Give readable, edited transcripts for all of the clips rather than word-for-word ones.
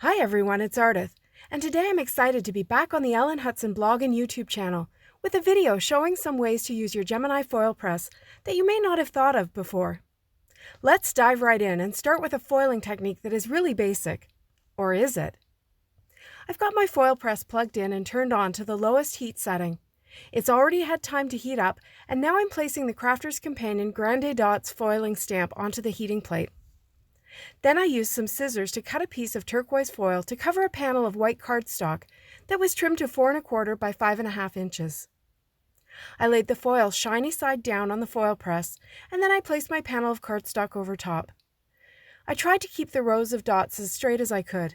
Hi everyone, it's Ardith, and today I'm excited to be back on the Hutson blog and YouTube channel with a video showing some ways to use your Gemini foil press that you may not have thought of before. Let's dive right in and start with a foiling technique that is really basic. Or is it? I've got my foil press plugged in and turned on to the lowest heat setting. It's already had time to heat up, and now I'm placing the Crafter's Companion Grande Dots foiling stamp onto the heating plate. Then I used some scissors to cut a piece of turquoise foil to cover a panel of white cardstock that was trimmed to 4 1/4 by 5 1/2 inches. I laid the foil shiny side down on the foil press, and then I placed my panel of cardstock over top. I tried to keep the rows of dots as straight as I could.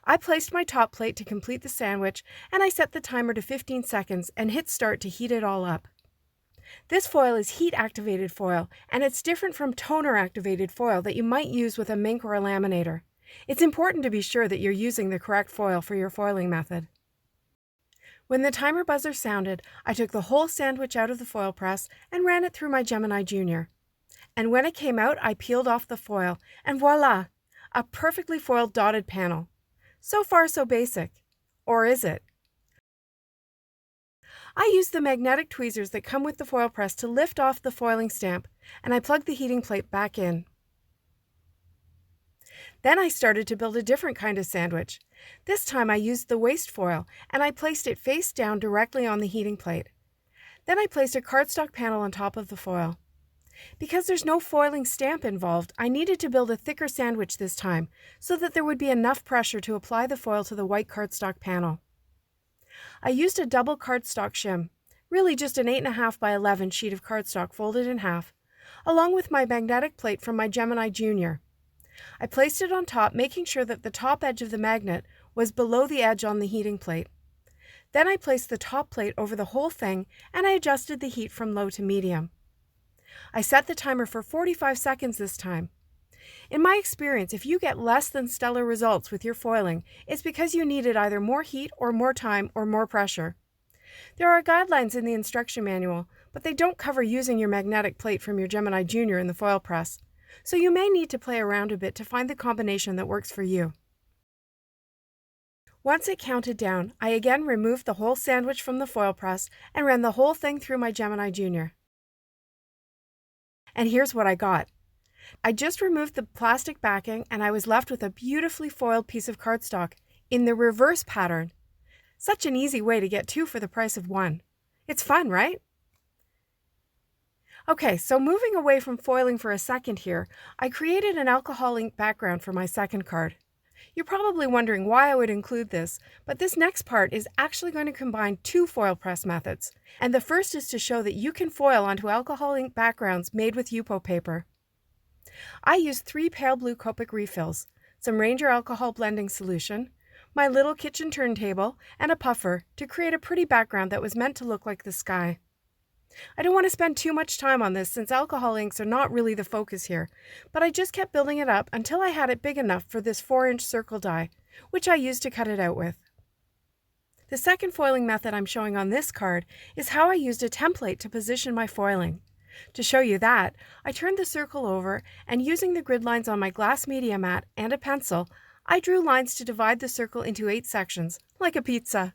I placed my top plate to complete the sandwich, and I set the timer to 15 seconds and hit start to heat it all up. This foil is heat-activated foil, and it's different from toner-activated foil that you might use with a mink or a laminator. It's important to be sure that you're using the correct foil for your foiling method. When the timer buzzer sounded, I took the whole sandwich out of the foil press and ran it through my Gemini Junior. And when it came out, I peeled off the foil, and voila! A perfectly foiled dotted panel. So far, so basic. Or is it? I used the magnetic tweezers that come with the foil press to lift off the foiling stamp, and I plugged the heating plate back in. Then I started to build a different kind of sandwich. This time I used the waste foil, and I placed it face down directly on the heating plate. Then I placed a cardstock panel on top of the foil. Because there's no foiling stamp involved, I needed to build a thicker sandwich this time, so that there would be enough pressure to apply the foil to the white cardstock panel. I used a double cardstock shim, really just an 8 1/2 by 11 sheet of cardstock folded in half, along with my magnetic plate from my Gemini Junior. I placed it on top, making sure that the top edge of the magnet was below the edge on the heating plate. Then I placed the top plate over the whole thing, and I adjusted the heat from low to medium. I set the timer for 45 seconds this time. In my experience, if you get less than stellar results with your foiling, it's because you needed either more heat or more time or more pressure. There are guidelines in the instruction manual, but they don't cover using your magnetic plate from your Gemini Junior in the foil press, so you may need to play around a bit to find the combination that works for you. Once it counted down, I again removed the whole sandwich from the foil press and ran the whole thing through my Gemini Junior. And here's what I got. I just removed the plastic backing, and I was left with a beautifully foiled piece of cardstock in the reverse pattern. Such an easy way to get 2 for the price of 1. It's fun, right? Okay, so moving away from foiling for a second here, I created an alcohol ink background for my second card. You're probably wondering why I would include this, but this next part is actually going to combine 2 foil press methods, and the first is to show that you can foil onto alcohol ink backgrounds made with Yupo paper. I used 3 pale blue Copic refills, some Ranger alcohol blending solution, my little kitchen turntable, and a puffer to create a pretty background that was meant to look like the sky. I don't want to spend too much time on this since alcohol inks are not really the focus here, but I just kept building it up until I had it big enough for this 4-inch circle die, which I used to cut it out with. The second foiling method I'm showing on this card is how I used a template to position my foiling. To show you that, I turned the circle over, and using the grid lines on my glass media mat and a pencil, I drew lines to divide the circle into 8 sections, like a pizza.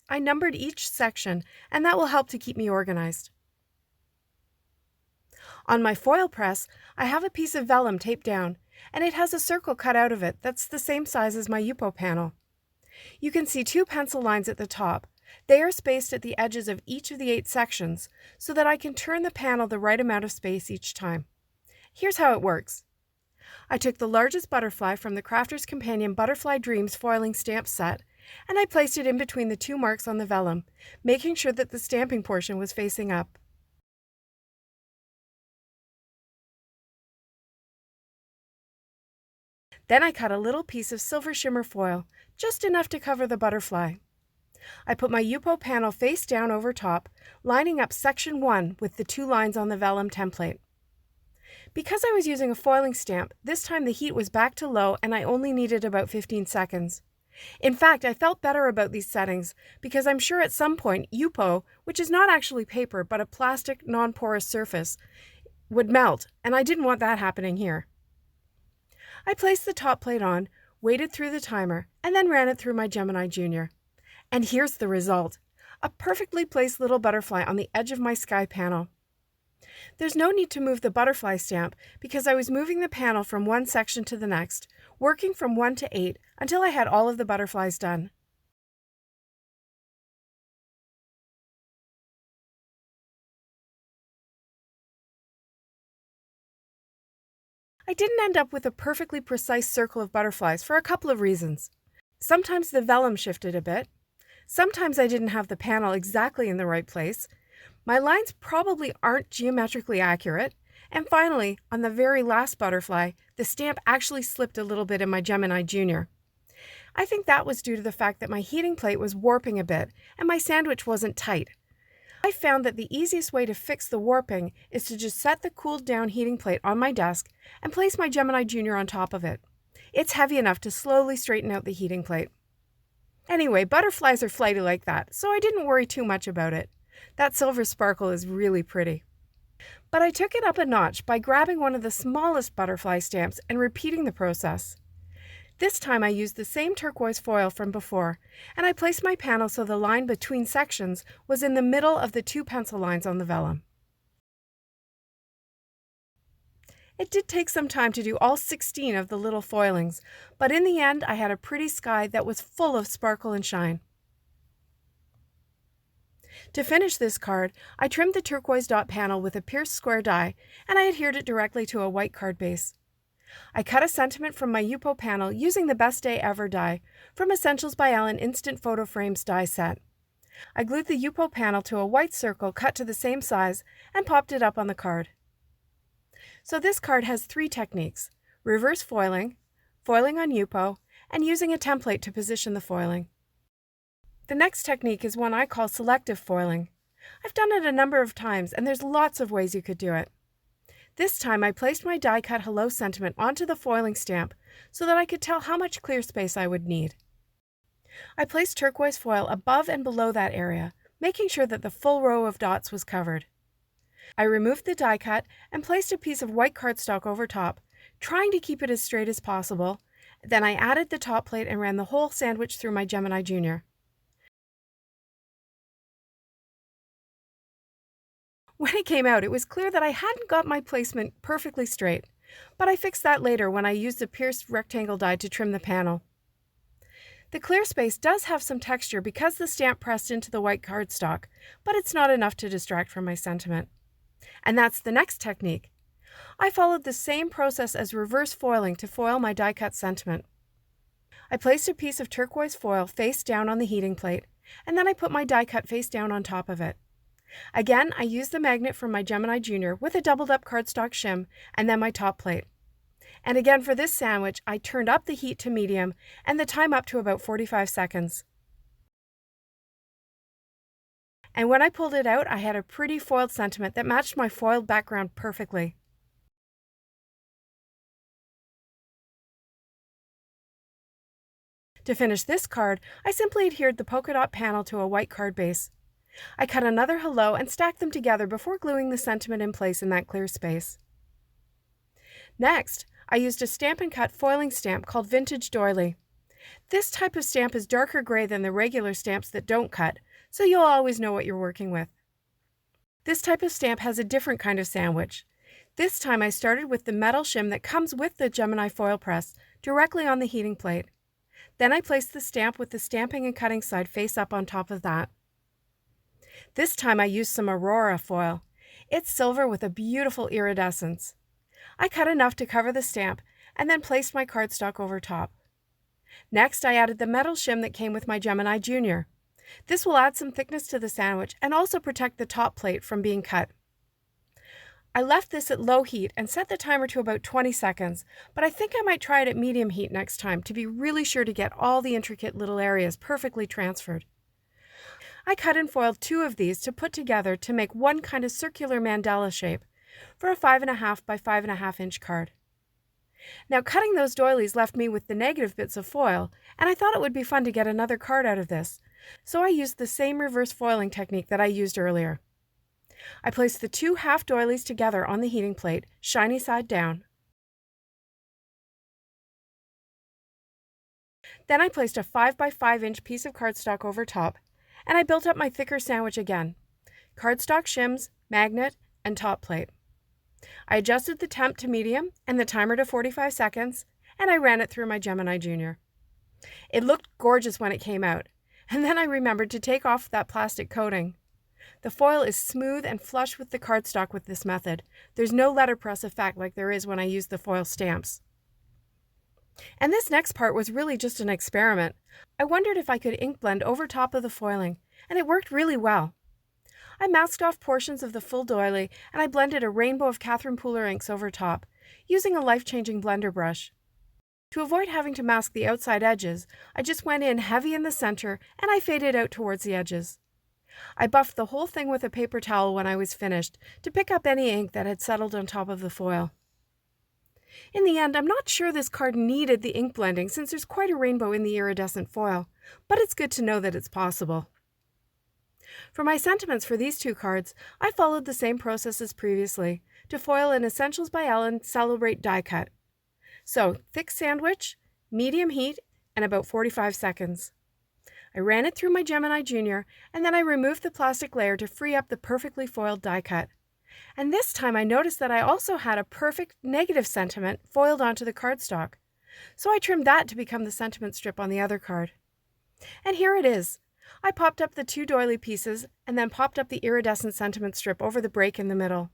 I numbered each section, and that will help to keep me organized. On my foil press, I have a piece of vellum taped down, and it has a circle cut out of it that's the same size as my Yupo panel. You can see 2 pencil lines at the top. They are spaced at the edges of each of the 8 sections so that I can turn the panel the right amount of space each time. Here's how it works. I took the largest butterfly from the Crafter's Companion Butterfly Dreams foiling stamp set, and I placed it in between the 2 marks on the vellum, making sure that the stamping portion was facing up. Then I cut a little piece of silver shimmer foil, just enough to cover the butterfly. I put my Yupo panel face down over top, lining up section 1 with the 2 lines on the vellum template. Because I was using a foiling stamp, this time the heat was back to low and I only needed about 15 seconds. In fact, I felt better about these settings because I'm sure at some point Yupo, which is not actually paper but a plastic non-porous surface, would melt, and I didn't want that happening here. I placed the top plate on, waited through the timer, and then ran it through my Gemini Junior. And here's the result: a perfectly placed little butterfly on the edge of my sky panel. There's no need to move the butterfly stamp because I was moving the panel from one section to the next, working from 1 to 8 until I had all of the butterflies done. I didn't end up with a perfectly precise circle of butterflies for a couple of reasons. Sometimes the vellum shifted a bit. Sometimes I didn't have the panel exactly in the right place. My lines probably aren't geometrically accurate. And finally, on the very last butterfly, the stamp actually slipped a little bit in my Gemini Junior. I think that was due to the fact that my heating plate was warping a bit and my sandwich wasn't tight. I found that the easiest way to fix the warping is to just set the cooled down heating plate on my desk and place my Gemini Junior on top of it. It's heavy enough to slowly straighten out the heating plate. Anyway, butterflies are flighty like that, so I didn't worry too much about it. That silver sparkle is really pretty. But I took it up a notch by grabbing one of the smallest butterfly stamps and repeating the process. This time I used the same turquoise foil from before, and I placed my panel so the line between sections was in the middle of the 2 pencil lines on the vellum. It did take some time to do all 16 of the little foilings, but in the end I had a pretty sky that was full of sparkle and shine. To finish this card, I trimmed the turquoise dot panel with a pierced square die, and I adhered it directly to a white card base. I cut a sentiment from my Yupo panel using the Best Day Ever die from Essentials by Ellen Instant Photo Frames die set. I glued the Yupo panel to a white circle cut to the same size and popped it up on the card. So this card has 3 techniques: reverse foiling, foiling on Yupo, and using a template to position the foiling. The next technique is one I call selective foiling. I've done it a number of times and there's lots of ways you could do it. This time I placed my die-cut hello sentiment onto the foiling stamp so that I could tell how much clear space I would need. I placed turquoise foil above and below that area, making sure that the full row of dots was covered. I removed the die-cut and placed a piece of white cardstock over top, trying to keep it as straight as possible. Then I added the top plate and ran the whole sandwich through my Gemini Junior. When it came out, it was clear that I hadn't got my placement perfectly straight, but I fixed that later when I used a pierced rectangle die to trim the panel. The clear space does have some texture because the stamp pressed into the white cardstock, but it's not enough to distract from my sentiment. And that's the next technique. I followed the same process as reverse foiling to foil my die-cut sentiment. I placed a piece of turquoise foil face down on the heating plate, and then I put my die-cut face down on top of it. Again, I used the magnet from my Gemini Junior with a doubled up cardstock shim and then my top plate. And again for this sandwich, I turned up the heat to medium and the time up to about 45 seconds. And when I pulled it out, I had a pretty foiled sentiment that matched my foiled background perfectly. To finish this card, I simply adhered the polka dot panel to a white card base. I cut another hello and stacked them together before gluing the sentiment in place in that clear space. Next, I used a Stampin' Cut foiling stamp called Vintage Doily. This type of stamp is darker gray than the regular stamps that don't cut, so you'll always know what you're working with. This type of stamp has a different kind of sandwich. This time I started with the metal shim that comes with the Gemini foil press directly on the heating plate. Then I placed the stamp with the stamping and cutting side face up on top of that. This time I used some Aurora foil. It's silver with a beautiful iridescence. I cut enough to cover the stamp and then placed my cardstock over top. Next, I added the metal shim that came with my Gemini Junior. This will add some thickness to the sandwich and also protect the top plate from being cut. I left this at low heat and set the timer to about 20 seconds, but I think I might try it at medium heat next time to be really sure to get all the intricate little areas perfectly transferred. I cut and foiled 2 of these to put together to make one kind of circular mandala shape for a 5.5 by 5.5 inch card. Now, cutting those doilies left me with the negative bits of foil, and I thought it would be fun to get another card out of this, so I used the same reverse foiling technique that I used earlier. I placed the two half doilies together on the heating plate, shiny side down. Then I placed a 5x5-inch piece of cardstock over top, and I built up my thicker sandwich again: cardstock shims, magnet, and top plate. I adjusted the temp to medium and the timer to 45 seconds, and I ran it through my Gemini Junior. It looked gorgeous when it came out, and then I remembered to take off that plastic coating. The foil is smooth and flush with the cardstock with this method. There's no letterpress effect like there is when I use the foil stamps. And this next part was really just an experiment. I wondered if I could ink blend over top of the foiling, and it worked really well. I masked off portions of the full doily, and I blended a rainbow of Catherine Pooler inks over top, using a life-changing blender brush. To avoid having to mask the outside edges, I just went in heavy in the center, and I faded out towards the edges. I buffed the whole thing with a paper towel when I was finished to pick up any ink that had settled on top of the foil. In the end, I'm not sure this card needed the ink blending since there's quite a rainbow in the iridescent foil, but it's good to know that it's possible. For my sentiments for these two cards, I followed the same process as previously to foil an Essentials by Ellen Celebrate die cut. So, thick sandwich, medium heat, and about 45 seconds. I ran it through my Gemini Junior, and then I removed the plastic layer to free up the perfectly foiled die cut. And this time I noticed that I also had a perfect negative sentiment foiled onto the cardstock, so I trimmed that to become the sentiment strip on the other card. And here it is. I popped up the two doily pieces and then popped up the iridescent sentiment strip over the break in the middle.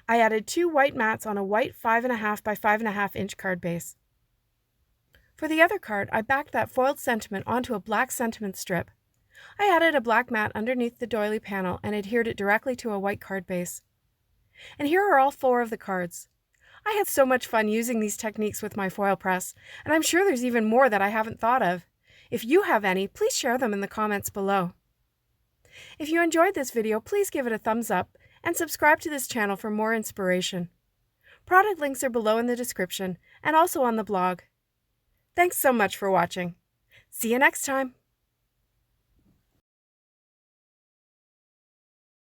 I added two white mats on a white 5.5 by 5.5 inch card base. For the other card, I backed that foiled sentiment onto a black sentiment strip. I added a black mat underneath the doily panel and adhered it directly to a white card base. And here are all four of the cards. I had so much fun using these techniques with my foil press, and I'm sure there's even more that I haven't thought of. If you have any, please share them in the comments below. If you enjoyed this video, please give it a thumbs up and subscribe to this channel for more inspiration. Product links are below in the description and also on the blog. Thanks so much for watching. See you next time.